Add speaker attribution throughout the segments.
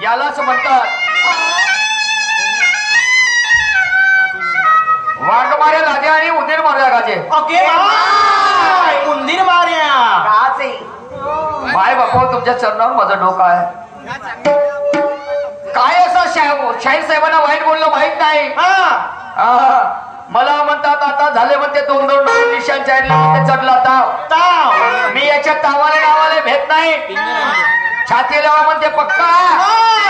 Speaker 1: यालाच म्हणतात वाघ मारे लाजे आणि उंदीर मार्या गाजे.
Speaker 2: ओके उंदीर मार्या
Speaker 3: गाजे.
Speaker 1: माय बापा तुमच्या चरणावर माझं डोकं आहे. काय असं शाहीर साहेबांना वाईट बोललं माहित नाही. मला म्हणतात आता झाले म्हणते 2-2 निशाण चारले म्हणते चढला ताव. मी याच्या तावाले नावाले भेट नाही. छाती लावा म्हणते पक्का.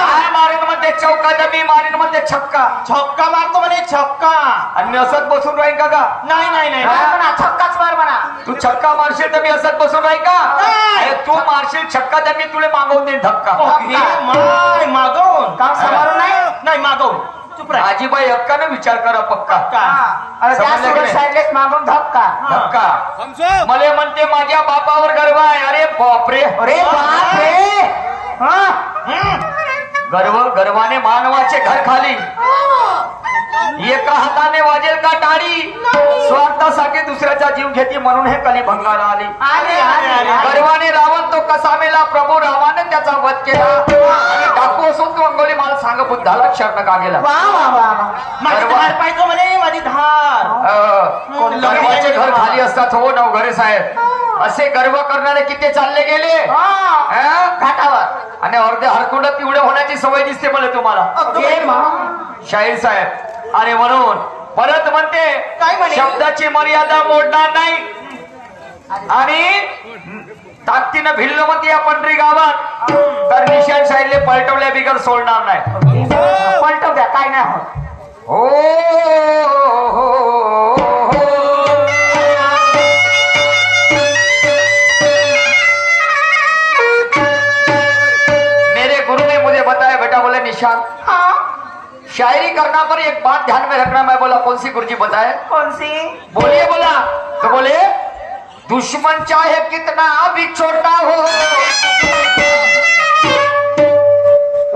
Speaker 1: काय मारेन म्हणते चौका मी मारेन म्हणते छक्का.
Speaker 2: छक्का मारतो म्हणे छक्का.
Speaker 1: आणि मी असत बसून राहीन का?
Speaker 2: नाही नाही नाही
Speaker 3: म्हणा छक्काच मार म्हणा.
Speaker 1: तू छक्का मारशील तर मी असत बसून राहीन का? अरे तू मारशील छक्का तर मी तुला मागवून देईन धक्का.
Speaker 2: माय मागवून
Speaker 3: काम समारोह नाही.
Speaker 2: नाही मागवून चुप राह.
Speaker 1: आजीबाई हक्कानं विचार करा पक्का.
Speaker 3: अरे त्या
Speaker 1: समजलं की नाही?
Speaker 3: साईडलेच मागून धक्का.
Speaker 1: धक्का मला म्हणते माझ्या बापावर गर्व आहे. अरे बापरे.
Speaker 3: अरे बाप रे.
Speaker 1: गर्वाने मानवाचे घर खाली. एका हाताने वाजेल का टाळी. स्वार्थासाठी दुसऱ्याचा जीव घेते म्हणून हे कली भंगाला आली. गर्वाने रावण तो कसा मेला. प्रभू रामाने त्याचा वध केला. आणि डाकू असून तू अंगोली मला सांग बुद्धाला क्षण का गेला.
Speaker 3: वा वा वा वा.
Speaker 2: माझी धार पाहिजे म्हणे माझी धार.
Speaker 1: गर्वाचे घर खाली असतात हो नवघरे साहेब. असे गर्व करणारे किती चालले गेले घाटावर. आणि अर्धे हरकुंड पिवळे होण्याची सवय दिसते मला तुम्हाला शाहीर साहेब. आणि म्हणून परत म्हणते
Speaker 2: काय म्हणे?
Speaker 1: शब्दाची मर्यादा मोडणार नाही. आणि ताकदीनं भिल्ल म्हणते या पंढरी गावात तर निशाण साहेबले पलटवल्या बिगर सोडणार नाही.
Speaker 3: पलटव द्या काय नाही होत. निशान शायरी करना पर एक बात ध्यान में रखना. मैं बोला कौन सी गुरुजी बताए. कौन सी.
Speaker 1: बोलिए बोला तो बोले दुश्मन चाहे कितना भी छोटा हो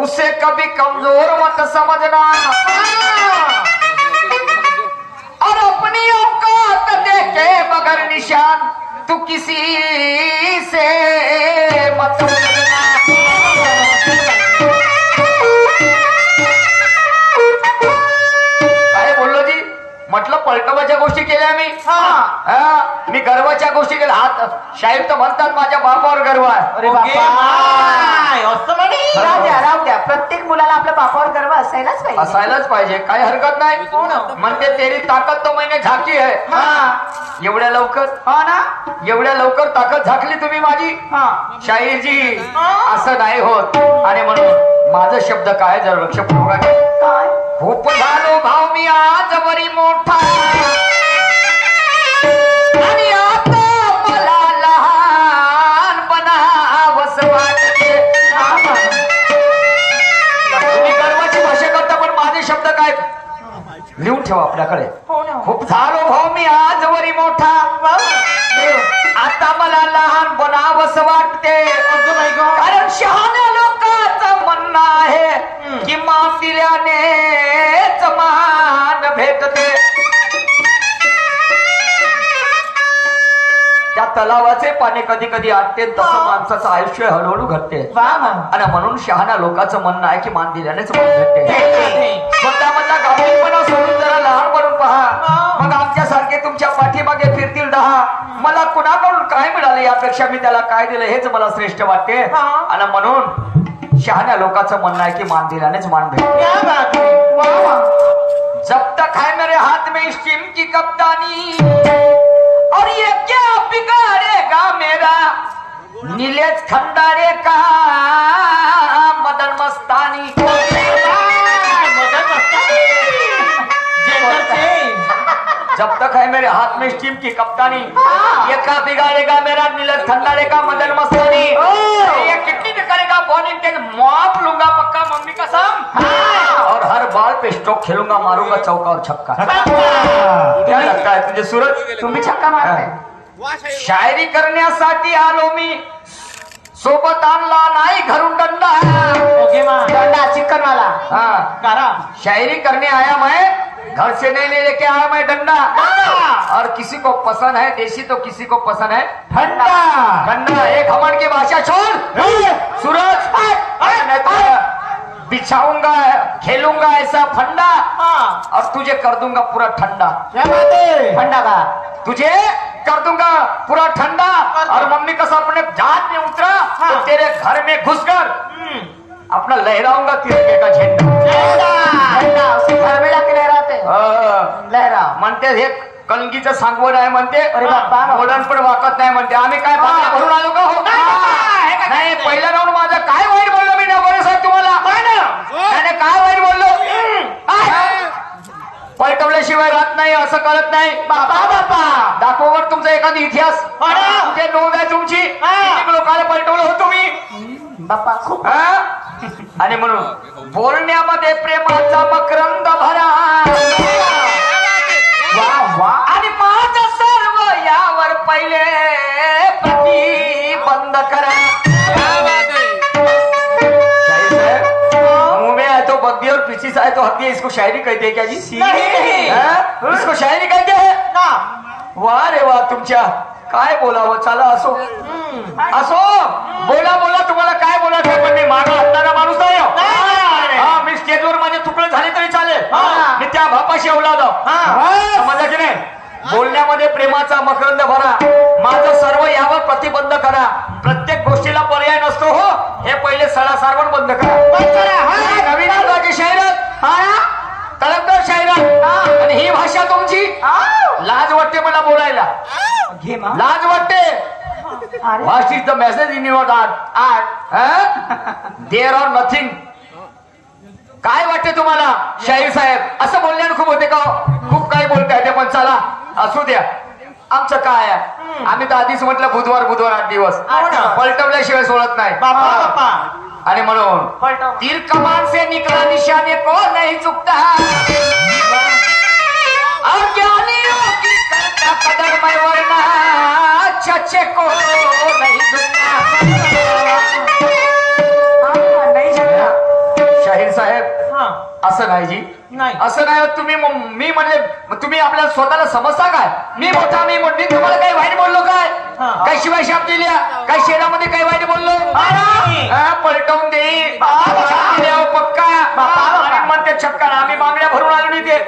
Speaker 1: उसे कभी कमजोर मत समझना. और अपनी औकात देखे बगैर निशान तू किसी से मत समझना. म्हटलं पलटवाच्या गोष्टी केल्या मी. मी गर्वाच्या गोष्टी केल्या. हात शाहीर तर म्हणतात माझ्या बापावर गर्व आहे.
Speaker 3: अरे राहू द्या. प्रत्येक मुलाला आपल्या बापावर गर्व असायलाच पाहिजे.
Speaker 1: असायलाच पाहिजे. काही हरकत नाही. म्हणते तेरी ताकद तो मैंने झाकी है. एवढ्या लवकर
Speaker 3: ना
Speaker 1: एवढ्या लवकर ताकद झाकली तुम्ही माझी शाहीरजी. असं नाही होत. आणि म्हणून माझा शब्द काय जर लक्षपूर्वक
Speaker 3: काय.
Speaker 1: खूप झालो भाव मी आजवरी मोठा आणि आता मला लहान बनावस वाटते. तुम्ही गर्वाची भाषा करता पण माझे शब्द काय लिहून ठेवा आपल्याकडे. खूप झालो भाव मी आजवरी मोठा आता मला लहान बनावस वाटते. कारण शहाण्या लोकांचं म्हणणं आहे की मान दिल्यानेच मान भेटते. त्या तलावाचे पाणी कधी कधी आटते तसं माणसाचं आयुष्य हळूहळू घडते. आणि म्हणून शहाण्या लोकांचं म्हणणं आहे की मान दिल्यानेच मान भेटते. स्वतःमधला गांभीर्यपणा सोडून जरा लहान बनून पहा. मग आमच्यासारखे तुमच्या पाठीमागे फिरतील 10. मला कुणाकडून काय मिळाले यापेक्षा मी त्याला काय दिलं हेच मला श्रेष्ठ वाटते. आणि म्हणून शहाण्या लोकांचं म्हणणं आहे की मान दिल्यानेच मान भेटते. जब तक है मेरे हाथ में इस टीम की कप्तानी और ये क्या बिगाड़ेगा मेरा नीलेश खंडारे का मदन मस्तानी. जब तक है मेरे हाथ में इस टीम की कप्तानी ये क्या बिगाड़ेगा मेरा नीलेश खंडारे का मदन मस्तानी. ये कितनी करेगा बॉलिंग के माप लूंगा पक्का मम्मी कसम. और हर बॉल पे स्ट्रोक खेलूंगा मारूंगा चौका और छक्का. क्या लगता है तुझे सूरज.
Speaker 3: तुम्ही छक्का मारताय.
Speaker 1: शायरी करण्यासाठी आलो मी सोबत आणला नाही घरून डंडा.
Speaker 3: डंडा चिकन वाला.
Speaker 1: हाँ शायरी करने आया मैं घर से नहीं ले लेके आया मैं डंडा. और किसी को पसंद है देसी तो किसी को पसंद है ठंडा. ठंडा एक घमंड की भाषा छोड़ सूरज. नहीं तो
Speaker 3: बिछाऊंगा खेलूंगा ऐसा फंडा
Speaker 2: हाँ
Speaker 3: और तुझे कर दूंगा पूरा ठंडा।
Speaker 2: क्या बात है
Speaker 3: ठंडा का तुझे कर दूंगा पूरा ठंडा और मम्मी का अपने जात में उतरा तो तेरे घर में घुसकर अपना लहराऊंगा तिरंगे का झेंडा उसके घर में जाके लहराते लहरा म्हणते हे कलगीचं सांगवण आहे म्हणते अरे बाप्पा मोडण पण वाकत नाही म्हणते आम्ही काय बांगड्या भरून आलो का हो नाही पहिला राऊंड माझं काय वाईट बोललो मी नकोरे साहेब तुम्हाला नाही काय वाईट बोललो पलटवल्याशिवाय राहत नाही असं कळत नाही बापा बापा दाखवावर तुमचा एखादी इतिहास कुठे नोंद आहे तुमची किती लोकांना पलटवलं हो तुम्ही बापा खूप आणि म्हणून बोलण्यामध्ये प्रेमाचा मकरंद भरा आणि माझं सर्व यावर पहिले प्रतिबंध करा तो बग्गी और पीछी साहे तो हत्या इसको शायरी कहते हैं क्या जी? इसको शायरी कहते हैं ना। वाह रे वाह तुमच्या काय बोलावं चला असो असो बोला बोला तुम्हाला काय बोलायचं पण मी मागं हटणारा माणूस नाही हा मी स्टेजवर माझे तुकडे झाले तरी चालेल मी त्या बापाशी अवलाद समजलं की नाही बोलण्यामध्ये प्रेमाचा मकरंद भरा माझं सर्व यावर प्रतिबंध करा प्रत्येक गोष्टीला पर्याय नसतो हो हे पहिले सडासारवण बंद करा नवीन आगाची शाहिरात तळपदार शाहिरात आणि ही भाषा तुमची लाज वाटते मला बोलायला लाज वाटते what is the message in your art there are nothing काय वाटते तुम्हाला शाहीर साहेब असं बोलण्यानं खूप होते का खूप काही बोलताय ते पण चला असू द्या आमचं काय आहे आम्ही तर आधीच म्हटलं बुधवार 8 दिवस पलटवल्याशिवाय सोडत नाही आणि म्हणून तीर कमान से निकला निशाने को नहीं चुकता और ज्ञानियों की करता कदर मैं वरना चचे को नहीं झुकता शाहीर साहेब असं नाही जी असं नाही तुम्ही मी म्हणले तुम्ही आपल्या स्वतःला समजता काय मी मोठा मी तुम्हाला काही वाईट बोललो काय काही शिवाय शाप दिल्या काही शेरामध्ये काही वाईट बोललो पलटवून देईल पक्का म्हणते छक्का आम्ही बांगड्या भरून आलो नाही ते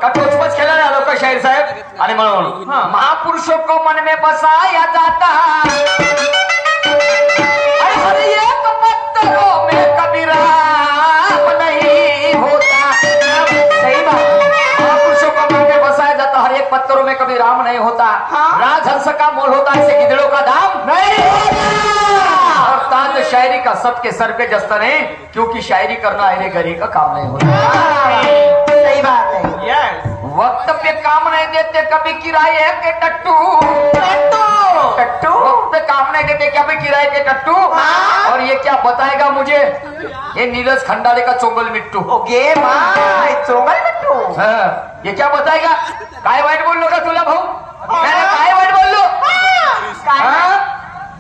Speaker 3: का टोचपच केला नाही आलो का शाहीर साहेब आणि म्हणून महापुरुषों को मन में बसाया जाता अरे एक पत्थरों में कबीरा पत्थरों में कभी राम नहीं होता राजहंस का मोल होता ऐसे गिदड़ों का दाम नहीं होता और ताज शायरी का सबके सर पे जस्ता नहीं क्योंकि शायरी करना अरे गरी का काम नहीं होता सही बात है वक्त पे काम नहीं देते कभी किराए के टट्टू वक्त पे काम नहीं देते कभी किराए के टट्टू और ये क्या बताएगा मुझे ये नीरज खंडारे का चोंगल मिट्टू चोंगल मिट्टू ये क्या बताएगा काय वाईट बोललो का तुला भाऊ काय वाईट बोललो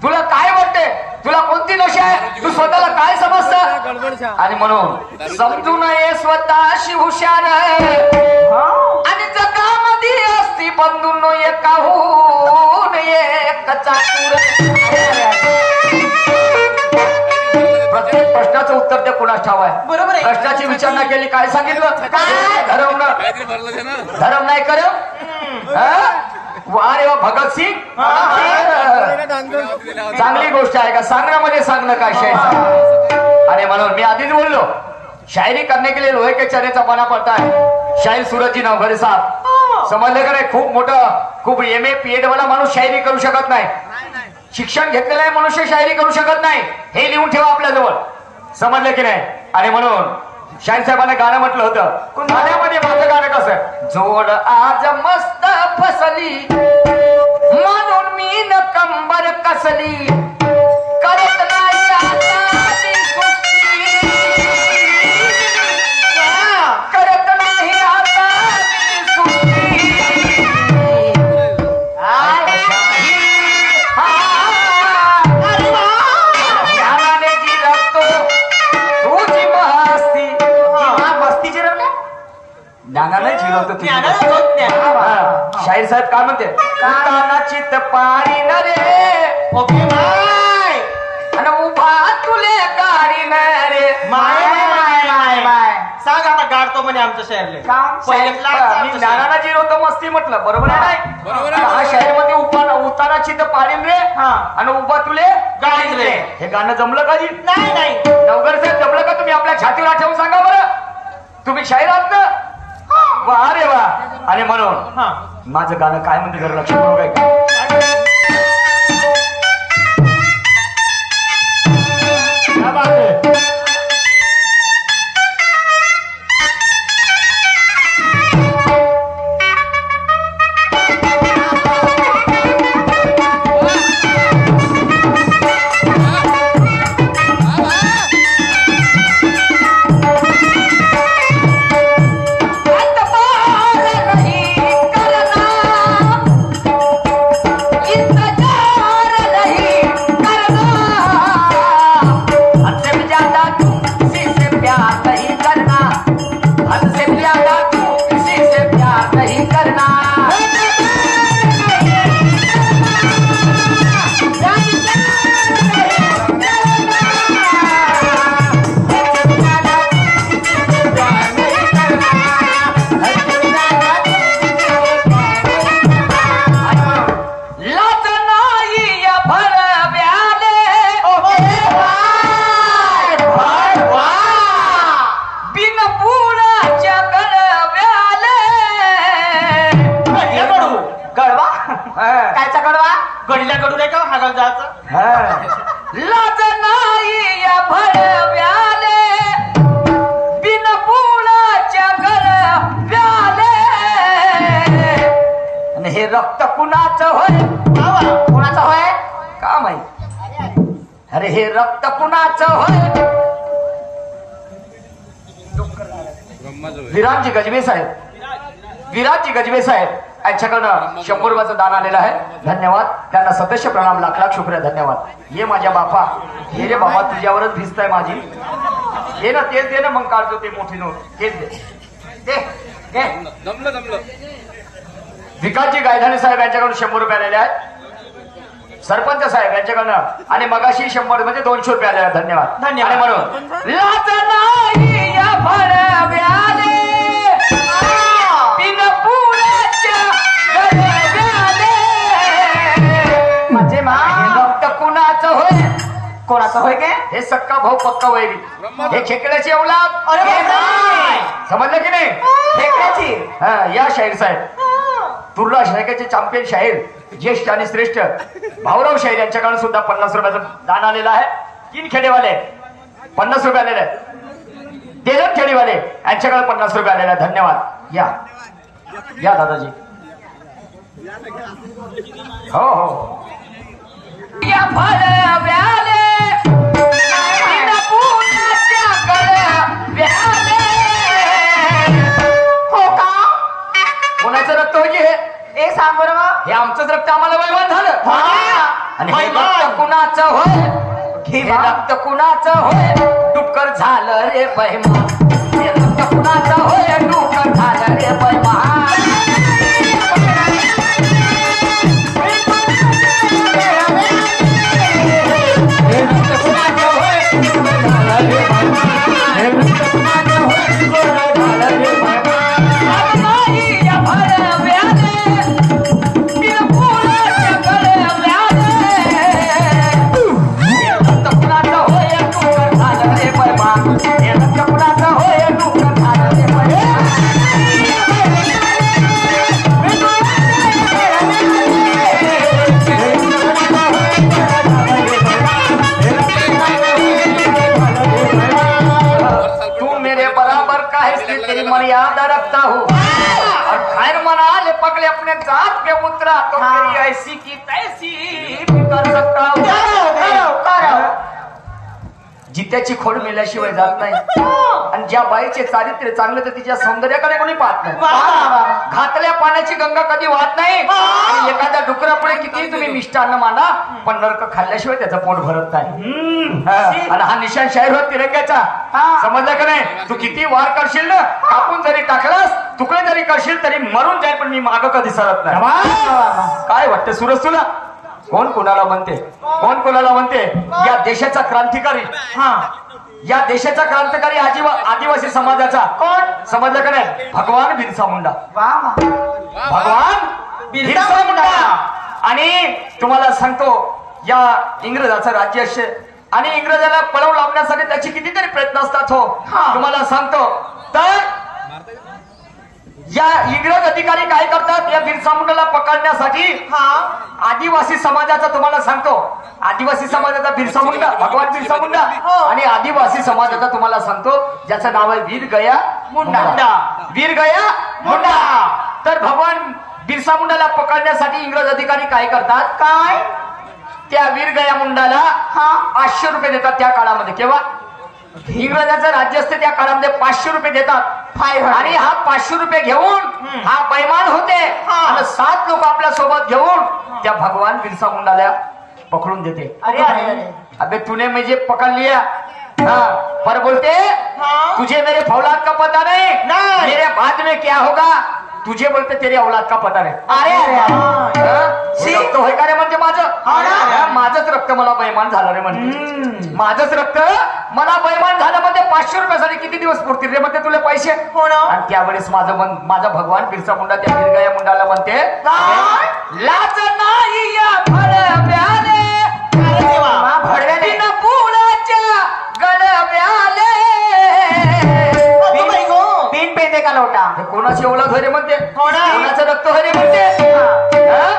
Speaker 3: तुला काय वाटते तुला कोणती नशा आहे तू स्वतःला काय समजत आणि म्हणून समजू नये स्वतःशी हुशार आणि जगामध्ये असती बंधून एकाहून एक चातुर प्रत्येक प्रश्नाचं उत्तर ते कुणास ठाव आहे बरोबर प्रश्नाची विचारणा केली काय सांगितलं धर्म नाही करम अरे वा भगतसिंग चांगली गोष्ट आहे का सांगण्यामध्ये सांगणं काय शाहीर आणि म्हणून मी आधीच बोललो शायरी करने के लिए लोहे के चने चबाना पड़ता है शाहीर सूरजजी नवघरे साहब समजले का नाही खूप मोठं खूप MA PhD वाला माणूस शायरी करू शकत नाही शिक्षण घेतलेला आहे मनुष्य शायरी करू शकत नाही हे लिहून ठेवा आपल्याजवळ समजलं की नाही आणि म्हणून शाहीर साहेबांनी गाणं म्हटलं होतं गाण्यामध्ये माझं गाणं कसं जोड आज मस्त फसली म्हणून मी न कंबर कसली करत नाही आता सुस्ती करत नाही आता सुस्ती ज्ञानाने जी रखतो तुझी मस्ती मस्ती जिरवल्या ज्ञानाने जिरवतो तुझी शाहीर साहेब काय म्हणते उताना चित्त पारी न रे ओके माय आणि उभा तुले गाडी न रे माय
Speaker 2: सांग आता गाडतो म्हणे आमच्या शहरले पहिले
Speaker 3: मी
Speaker 2: लाट
Speaker 3: ज्ञानाला जिरवतो मस्ती म्हटलं बरोबर आहे
Speaker 4: बरोबर
Speaker 3: नाही
Speaker 4: आहे.
Speaker 3: हा शाहीर मध्ये उताराची तर पाडीन रे
Speaker 2: हा.
Speaker 3: आणि उभा तुले
Speaker 2: गाडीन रे.
Speaker 3: हे गाणं जमलं का जी
Speaker 2: नाही नाही
Speaker 3: नवगर साहेब जमलं का तुम्ही आपल्या छातीवर आठवून सांगा बरं तुम्ही शाहीर आहात ना वा रे वा आणि म्हणून
Speaker 2: हा
Speaker 3: माझं गाणं काय म्हणते जरा लक्ष करू काय
Speaker 2: क्या बात है गडीला गडू नाही का हागाल जायचं
Speaker 3: लाज नाही या भरव्याले बिन पुळाच्या गरव्याले आणि हे रक्त कुणाचं होय कुणाचं होय का माहित अरे हे रक्त कुणाचं होय विराटजी गजबे साहेब विराटजी गजबे साहेब यांच्याकडनं 100 रुपयाचं दान आलेलं आहे धन्यवाद त्यांना सदस्य प्रणाम लाख लाख शुक्रिया धन्यवाद ये माझ्या बापा हे रे बाबा तुझ्यावरच भिजताय माझी हे ना तेच दे ना मग काढतो ते मोठी नोट हेच दे दे
Speaker 4: जमलं
Speaker 3: विकासजी गायधाने साहेब यांच्याकडून 100 रुपये आलेले आहेत सरपंच साहेब यांच्याकडनं आणि मगाशी 100 म्हणजे 200 रुपये आले आहेत धन्यवाद
Speaker 2: धन्यवाद.
Speaker 3: आणि म्हणून लाज नाही या भरव्याले बिन पुळाच्या गरव्याले म्हणजे हे रक्त कुणाचं होय
Speaker 2: कोणाचं होय काय
Speaker 3: हे सक्का भाऊ पक्का वैरी हे खेकड्याची औलाद
Speaker 2: अरे बापरे.
Speaker 3: समजलं की नाही
Speaker 2: खेकड्याची?
Speaker 3: हा या शाहीर साहेब तुर्ला शायकाचे चॅम्पियन शाहीर ज्येष्ठ आणि श्रेष्ठ भाऊराव शाहीर यांच्याकडून सुद्धा 50 रुपयाचं दान आलेलं आहे 3 खेडेवाले 50 रुपये आलेले आहेत तेलत खेडेवाले यांच्याकडे 50 रुपये आलेले आहेत धन्यवाद या या दादाजी हो हो या भरव्याले बिन पुळाच्या गरव्याले
Speaker 2: हो का
Speaker 3: कोणाचं रक्त होय की हे
Speaker 2: ए सांग बरं मग.
Speaker 3: हे आमचंच रक्त आम्हाला वैमान झालं
Speaker 2: हा.
Speaker 3: आणि हे
Speaker 2: वैमान.
Speaker 3: रक्त कुणाचं होय हे रक्त कुणाचं होय डुक्कर झालं रे बैमान हे रक्त कुणाचं होय डुक्कर झालं रे बैमान हे रक्त कुणाचं होय डुक्कर झालं रे बैमान हे रक्त कुणाचं होय डुक्कर झालं रे बैमान आज नाही या भरव्याले बिन पुळाच्या गरव्याले हे रक्त कुणाचं होय डुक्कर झालं रे बैमान हे रक्त कुणाचं होय डुक्कर झालं रे बैमान तू मेरे बराबर का है इसलिए तेरी मर्यादा रखता हूँ और खैर मना ले पगले अपने जात पे उतरा तो तेरी ऐसी की तैसी भी कर सकता हूँ जित्याची खोड मेल्याशिवाय जात नाही आणि ज्या बाईचे चारित्र्य चांगले तर तिच्या सौंदर्याकडे कोणी पाहत नाही घातल्या पाण्याची गंगा कधी वाहत नाही आणि एखाद्या डुकरापुढे किती तुम्ही मिष्टान्न मांडा पण नरक खाल्ल्याशिवाय त्याचं पोट भरत नाही आणि हा निशाण शाहीर होत तिरंग्याचा समजलं का नाही तू किती वार करशील ना कापून जरी टाकलास तुकडे जरी करशील तरी मरून जाईल पण मी माग कधी सरत नाही काय वाटतं सुरज तुला कोण कोणाला म्हणते कोण कोणाला म्हणते या देशाचा क्रांतिकारी
Speaker 2: हा
Speaker 1: या देशाचा क्रांतिकारी आदिवासी समाजाचा
Speaker 2: कोण?
Speaker 1: समजलं का नाही? भगवान बिरसा मुंडा.
Speaker 2: वा वा.
Speaker 1: भगवान
Speaker 2: बिरसा
Speaker 1: बिरसा
Speaker 2: मुंडा.
Speaker 1: मुंडा. आणि तुम्हाला सांगतो या इंग्रजाचं राज्य असे आणि इंग्रजाला पळवून लावण्यासाठी त्याचे कितीतरी प्रयत्न असतात. हो
Speaker 2: हा.
Speaker 1: तुम्हाला सांगतो तर या इंग्रज अधिकारी काय करतात या बिरसा मुंडाला पकडण्यासाठी
Speaker 2: हा.
Speaker 1: आदिवासी समाजाचा तुम्हाला सांगतो आदिवासी समाजाचा बिरसा मुंडा भगवान बिरसा मुंडा
Speaker 2: हो.
Speaker 1: आणि आदिवासी समाजाचा तुम्हाला सांगतो ज्याचं नाव आहे वीर गया मुंडा. वीर गया मुंडा. तर भगवान बिरसा मुंडाला पकडण्यासाठी इंग्रज अधिकारी काय करतात
Speaker 2: काय?
Speaker 1: त्या वीर गया मुंडाला
Speaker 2: हा.
Speaker 1: 500 रुपये देतात त्या काळामध्ये. केव्हा इंग्रजाचं राज्य असते त्या काळामध्ये 500 रुपये देतात.
Speaker 2: 500.
Speaker 1: आणि हा 500 रुपये घेऊन हा बैमान होते
Speaker 2: हा.
Speaker 1: आणि 7 लोक आपल्या सोबत घेऊन त्या भगवान बिरसा मुंडाला पकडून देते.
Speaker 2: अरे अरे अरे.
Speaker 1: अबे तूने मुझे पकड़ लिया हाँ पर बोलते
Speaker 2: हाँ?
Speaker 1: तुझे मेरे औलाद का पता नहीं मेरे बाद में क्या होगा तुझे बोलते तेरे औलाद का पता नाही.
Speaker 2: अरे अरे अरे.
Speaker 1: हे रक्त होय का रे म्हणते माझं.
Speaker 2: हो ना.
Speaker 1: हा, माझंच रक्त मला बैमान झालं रे म्हणते. माझंच रक्त मला बैमान झालं म्हणते. 500 रुपयासाठी किती दिवस पुरतील रे म्हणते तुला पैसे.
Speaker 2: हो ना.
Speaker 1: आणि त्यावेळेस माझा भगवान बिरसा मुंडा त्या वीरगया मुंडाला म्हणते
Speaker 2: काय?
Speaker 1: लाज नाही या भडव्याले
Speaker 2: अरे देवा. भडव्याने.
Speaker 1: बिन फुलाच्या गडव्याले.
Speaker 2: अगं बाई गो. तीन पेंदे का लोटा.
Speaker 1: हे कोणाची औलाद होय रे म्हणते.
Speaker 2: हो ना.
Speaker 1: कोणाचं रक्त होय रे म्हणते. हा?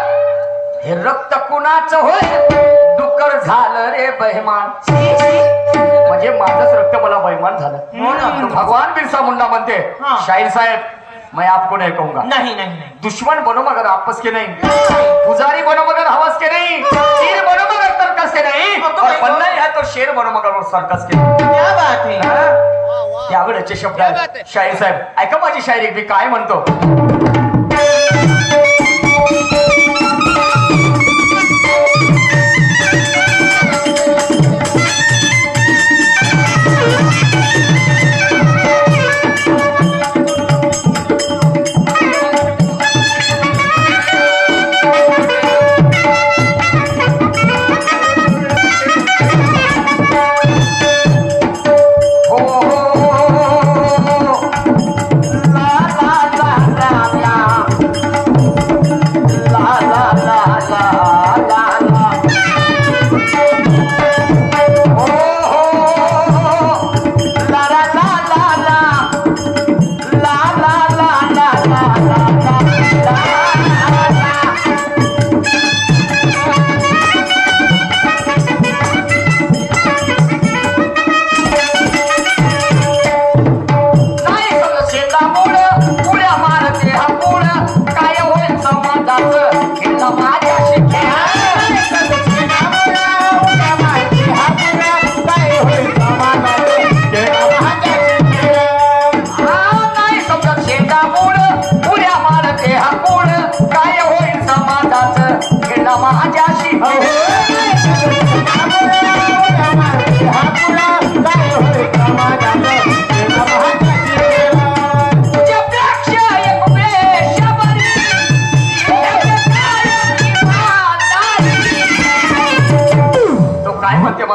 Speaker 1: हे रक्त कुणाचं होय डुक्कर झालं रे बेहमान. म्हणजे माझंच रक्त मला बेहमान झालं.
Speaker 2: हो ना.
Speaker 1: तो भगवान बिरसा मुंडा म्हणते
Speaker 2: हाँ.
Speaker 1: शाहीर साहेब मैं आपको नहीं कहूंगा
Speaker 2: नहीं नहीं नहीं.
Speaker 1: दुश्मन बनो मगर आपस के नहीं पुजारी बनो मगर हवस के नहीं शेर बनो मगर सर्कस के नहीं और बनना ही है तो शेर बनो मगर वो सर्कस के नहीं.
Speaker 2: क्या बात है.
Speaker 1: हा? त्यावेळेचे शब्द आहेत शाहीर साहेब. ऐका माझी शायरी मी काय म्हणतो.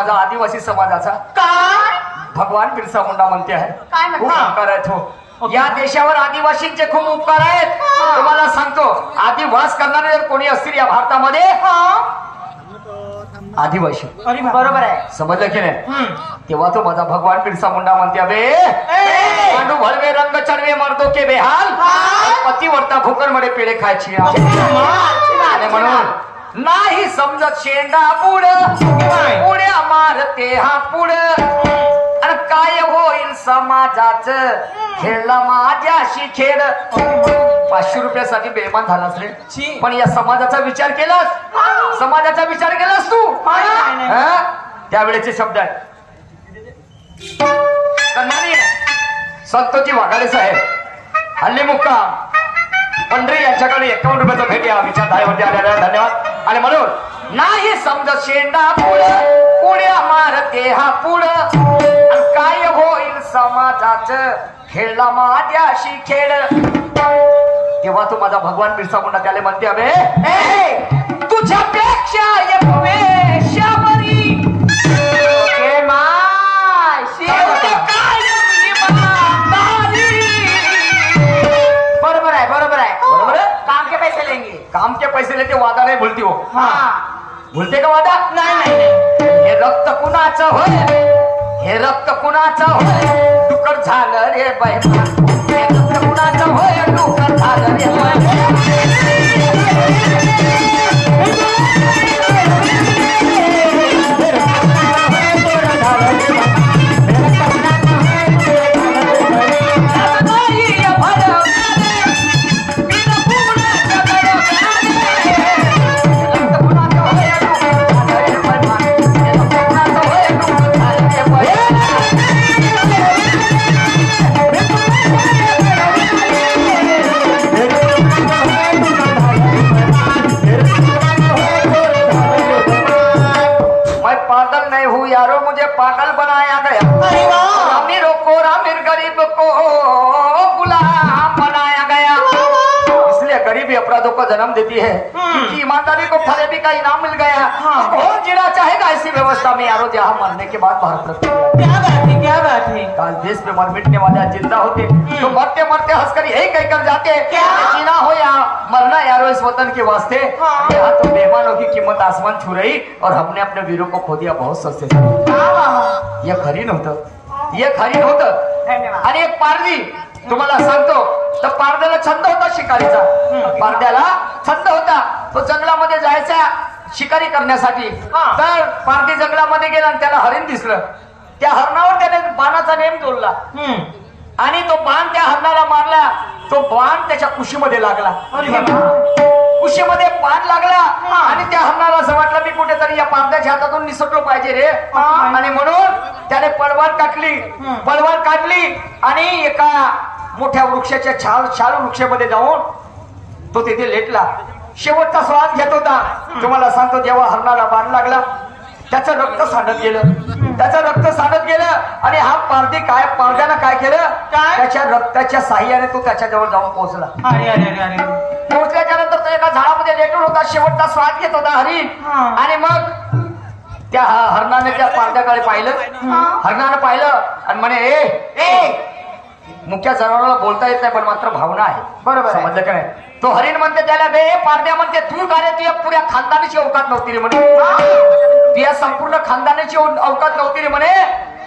Speaker 1: आदिवासी समाजाचा
Speaker 2: काय?
Speaker 1: भगवान बिरसा मुंडा म्हणते आहे
Speaker 2: काय म्हणते?
Speaker 1: खूप उपकार आहेत हो. या देशावर आदिवासींचे खूप उपकार आहेत. तुम्हाला सांगतो आदिवास करणारे जर कोणी असतील या भारतामध्ये आदिवासी
Speaker 2: अरे बरोबर आहे.
Speaker 1: समजलं की नाही. तेव्हा तो माझा भगवान बिरसा मुंडा म्हणते अबे पांडू भळवे रंग चढवे मर्दो के बेहाल पतिवर्ता भूकण मध्ये पेढे खायची आणि म्हणून नाही समजत शेंडा पुढ पुढ्या मारते हा पुढ आणि काय होईल समाजाच खेळला माझ्याशी खेळ. 500 रुपयासाठी बेमान झालास रे पण या समाजाचा विचार केलास समाजाचा विचार केलास तू. त्यावेळेचे शब्द आहेत सन्माननीय संतोजी वाघाले साहेब हल्ली मुक्काम पंढरी यांच्याकडे 51 रुपयाचा भेट या विचारधारेवरती आलेला धन्यवाद. आणि म्हणून नाही समजत शेंडा पुढ पुढ्या मारते हा पुढ आणि काय होईल समाजाच खेळला माझ्याशी खेळ. तेव्हा तू माझा भगवान बिरसा मुंडा त्याला म्हणते अबे तुझ्यापेक्षा एक वेश्यावरी
Speaker 2: माय पैसे लेंगे?
Speaker 3: काम के पैसे लेते वादा नाही भूलती हो
Speaker 2: हाँ
Speaker 3: भूलते का वादा
Speaker 2: नहीं नहीं नहीं
Speaker 3: हे रक्त कुणाचं होय हे रक्त कुणाचं होय डुकर झालं रे बैमान हे रक्त कुणाचं होय डुकर झालं रे बैमान पागल नहीं हूँ यारो मुझे पागल बनाया गया
Speaker 2: अरे वाह
Speaker 3: अमीरों को अमीर गरीब को गुलाम बनाया गया इसलिए गरीबी अपराधों को जन्म देती है क्योंकि ईमानदारी को फरेबी का इनाम मिल गया कौन जीना चाहेगा ऐसी व्यवस्था में यारो जहाँ मरने के बाद भारत रत्न
Speaker 2: क्या बात है क्या बात है
Speaker 3: काल देश में मर मिटने वाले आज जिंदा होते तो मरते मरते हंसकर यही कहकर जाते
Speaker 2: क्या?
Speaker 3: जीना हो या मरना यारो इस वतन के वास्ते यहाँ तो बेईमानों की कीमत आसमान छू रही और हमने अपने वीरों को खो दिया बहुत सस्ते से ये खरी नव्हतं हे खरी नव्हतं
Speaker 2: धन्यवाद
Speaker 3: आणि एक पारधी तुम्हाला सांगतो तर पारध्याला छंद होता शिकारीचा पारध्याला छंद होता तो जंगलामध्ये जायचा शिकारी करण्यासाठी तर पारधी जंगलामध्ये गेला आणि त्याला हरिण दिसलं त्या हरणावर त्याने बाणाचा नेम जोडला आणि तो बाण त्या हरणाला मारला तो बाण त्याच्या कुशीमध्ये लागला कुशीमध्ये बाण लागला आणि त्या हरणाला असं वाटलं मी कुठेतरी या पारध्याच्या हातातून निसटलो पाहिजे रे आणि म्हणून त्याने पळवार काढली आणि एका मोठ्या वृक्षाच्या छाल वृक्षामध्ये जाऊन तो तिथे लेटला शेवटचा श्वास घेत होता तुम्हाला सांगतो जेव्हा हरणाला बाण लागला त्याचं रक्त सांडत गेलं आणि हा पारध्यानं काय केलं त्याच्या रक्ताच्या साह्याने तो त्याच्याजवळ जाऊन पोहोचला
Speaker 2: अरे अरे अरे अरे
Speaker 3: पोहोचल्याच्या नंतर तो एका झाडामध्ये लेटून होता शेवटचा श्वास घेत होता हरिण आणि मग त्या हरणाने त्या पारध्याकडे हरणानं पाहिलं आणि म्हणे ए मुख्य जनावराला बोलता येत नाही पण मात्र भावना आहे
Speaker 2: बरोबर आहे.
Speaker 3: समजलं का नाही तो हरिण म्हणते त्याला बे पारध्या म्हणते तू का रे तुझ्या पुऱ्या खानदानाची अवकात नव्हती रे म्हणे तुझ्या संपूर्ण खानदानाची अवकात नव्हती रे म्हणे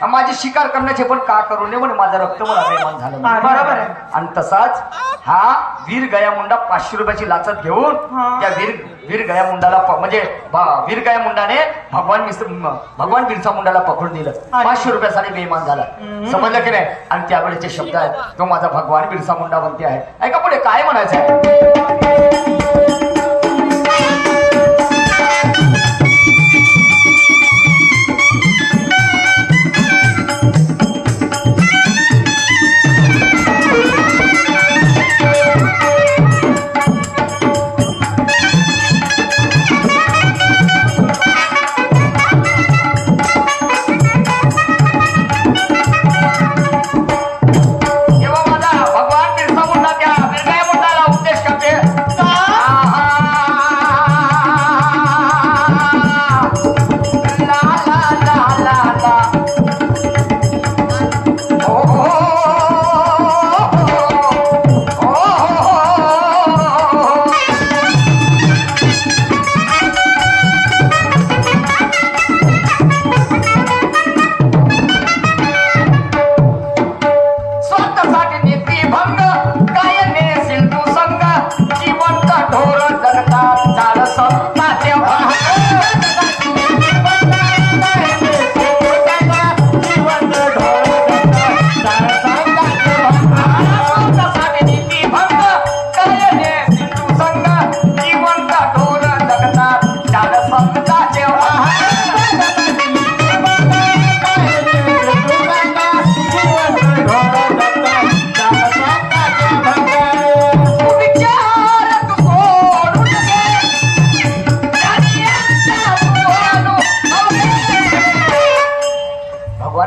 Speaker 3: माझी शिकार करण्याचे पण का करू नये म्हणे माझं रक्त मला बेमान झालं म्हणे.
Speaker 2: बरोबर आहे.
Speaker 3: आणि तसाच हा वीर गया मुंडा 500 रुपयाची लाचत घेऊन त्या वीर गया मुंडाला म्हणजे वीर गया मुंडाने भगवान बिरसा मुंडाला पकडून दिलं 500 रुपयासाठी बेईमान झाला समजलं की नाही आणि त्यावेळेचे शब्द आहेत तो माझा भगवान बिरसा मुंडा बनते आहे ऐका पुढे काय म्हणायचं आहे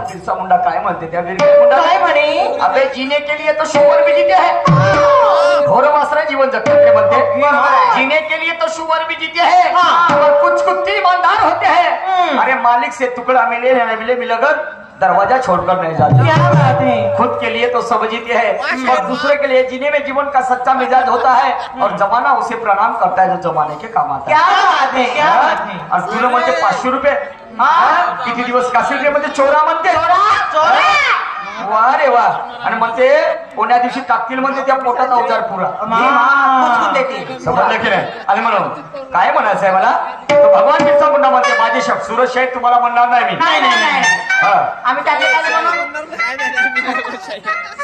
Speaker 3: बिरसा मुंडा काय म्हणते त्या वीर मुंडा
Speaker 2: काय म्हणे
Speaker 3: अबे जीने के लिए तो शुवर भी जीते हैं घोर वासरा जीवन जगते ते म्हणते जीने के लिए तो शुवर भी जीते हैं और कुछ कुत्ते ईमानदार होते हैं अरे मालिक से टुकड़ा मिले मिले लगन
Speaker 1: दरवाजा छोड़कर नहीं जाता।
Speaker 2: क्या बात है।
Speaker 1: खुद के लिए तो सब जीते हैं और दूसरे के लिए जीने में जीवन का सच्चा मिजाज होता है और जमाना उसे प्रणाम करता है जो जमाने के काम आता है।
Speaker 2: क्या बात है, क्या बात है।
Speaker 1: और तुला म्हणते 500 रुपये किती दिवस काशी मध्ये चोरा म्हणते वा रे वा आणि म्हणते कोण्या दिवशी टाकतील म्हणते त्या पोटात अवजार पुरा
Speaker 2: पुचकून देते.
Speaker 1: समजलं की नाही. आणि म्हणून काय म्हणायचं आहे मला तो भगवान बिरसा मुंडा म्हणते माझे शब्द सुरज शाहीर तुम्हाला म्हणणार नाही मी.
Speaker 2: नाही नाही नाही
Speaker 1: हा.
Speaker 2: आम्ही टाकले काय म्हणून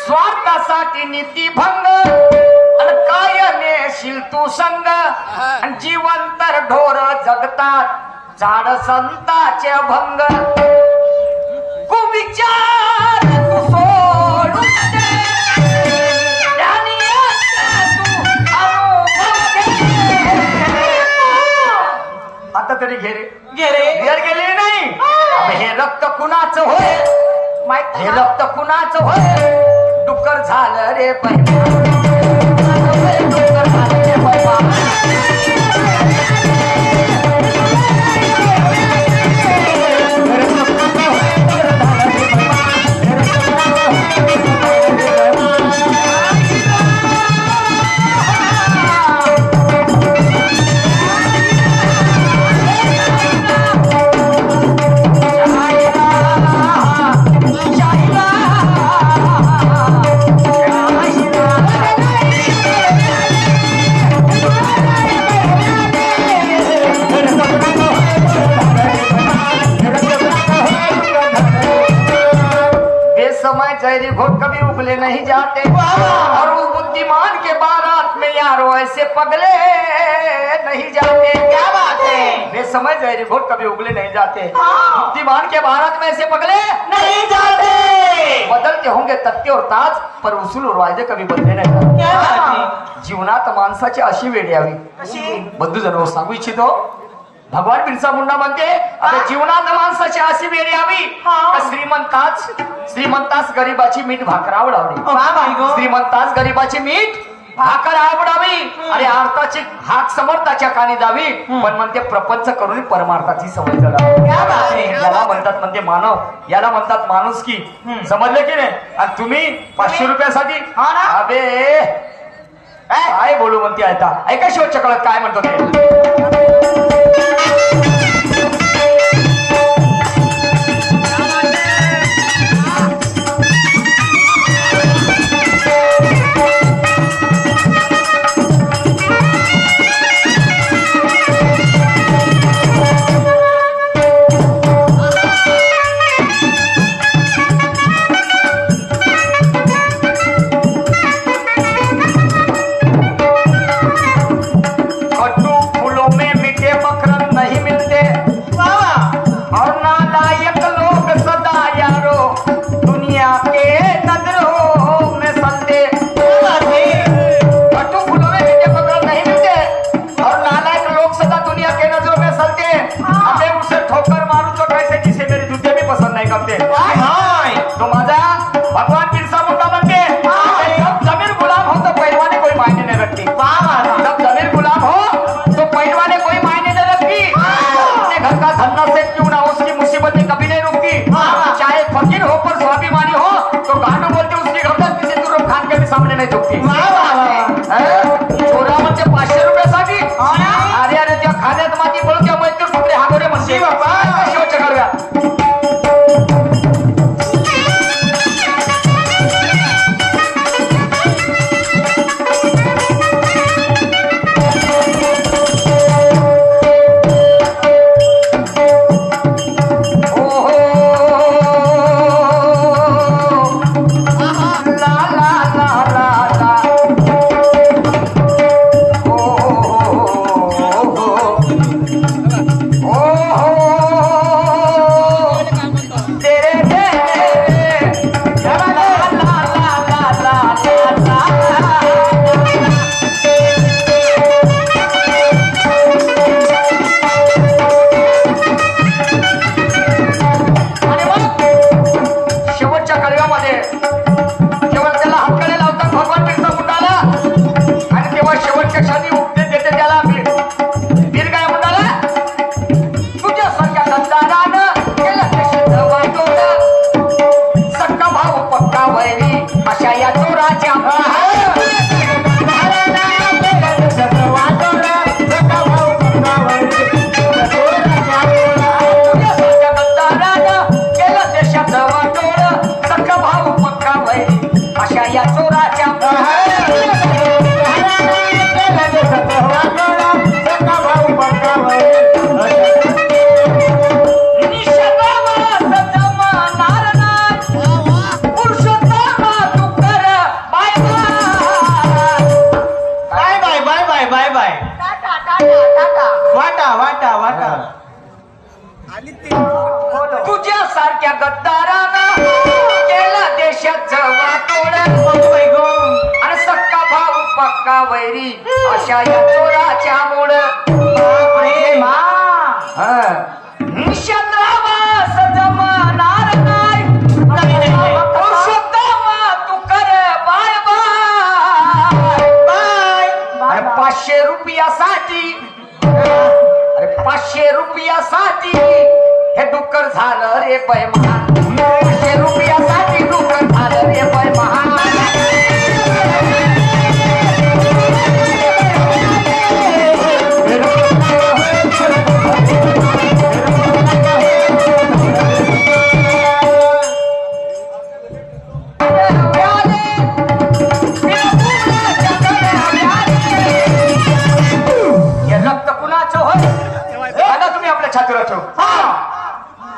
Speaker 1: स्वार्थासाठी नीती भंग आणि काय नेशील तू संग आणि जीवंतर ढोर जगतात झाड संताचे भंग कुविचार तू सोडून दे त्याने तू अनुभव घे. आता तरी घे रे
Speaker 2: घे रे.
Speaker 1: घर गेले नाही अबे हे रक्त कुणाचं होय हे रक्त कुणाचं होय डुक्कर झालं रे पैमा डुक्कर झालं रे पैमा जहरी घोट कभी उगले नहीं जाते और उस बुद्धिमान के बारात में यारो ऐसे पगले नहीं जाते. क्या बात है. वे समय जहरी घोट कभी उगले नहीं जाते बुद्धिमान के बारात में ऐसे पगले
Speaker 2: नहीं जाते.
Speaker 1: बदलते होंगे तत्ते और ताज पर उसूल और वायदे कभी बदले नाही जाते.
Speaker 2: क्या बात है.
Speaker 1: जीवनात माणसाची अशी वेळ यावी
Speaker 2: कशी
Speaker 1: बंधू जण सांगू इच्छितो भगवान बिरसा मुंडा म्हणते आता जीवनात माणसाची अशी वेळ यावी का श्रीमंतास गरीबाची मीठ भाकर आवडावी श्रीमंतास गरीबाची मीठ भाकर आवडावी आणि अर्थाची हाक समर्थाच्या कानी जावी पण म्हणते प्रपंच करून परमार्थाची सवय जडावी. याला म्हणतात म्हणते मानव याला म्हणतात माणूस की समजलं की नाही. आणि तुम्ही 500 रुपयासाठी अबे काय बोलू म्हणते आता ऐका शेवटच्या काळात काय म्हणतो ते सामने नहीं झुकती. छोरा म्हणजे 500 रुपयासाठी अरे अरे त्या खाण्यात माती पडून त्या मैत्री कुत्रे हागोरे म्हणते बाबा शेवटच्या काढूया. गद्दारानं केलं देशाचं वाटोळ आणि सक्का भाऊ पक्का वैरी अशा या चोराच्या मूळ चंद्रावास जमणार नाही पुरुषोत्तम तू कर बाय बाय अरे 500 रुपयासाठी अरे 500 रुपयासाठी हे डुक्कर झालं रे पैमान 500 रुपयासाठी डुक्कर झालं रे पैमान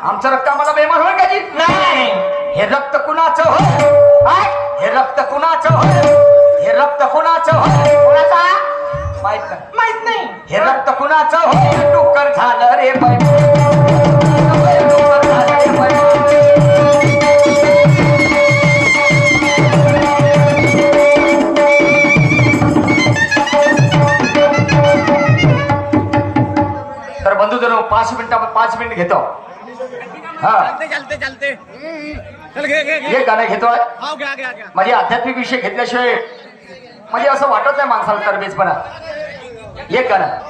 Speaker 1: आमचं रक्त आम्हाला बेमान होईल का जी नाही हे रक्त कुणाचं होय हे रक्त कुणाचं होय हे रक्त कुणाचं होय कोणाचा माहित नाही हे रक्त कुणाचं होय डुक्कर झालं रे बाई डुक्कर झालं रे बाई तर बंधूजनो 5 मिनिट घेतो हा
Speaker 2: चलते
Speaker 1: हे गाणं घेतोय माझे आध्यात्मिक विषय घेतल्याशिवाय म्हणजे असं वाटत नाही माणसाला तरबेजपणा एक गाणं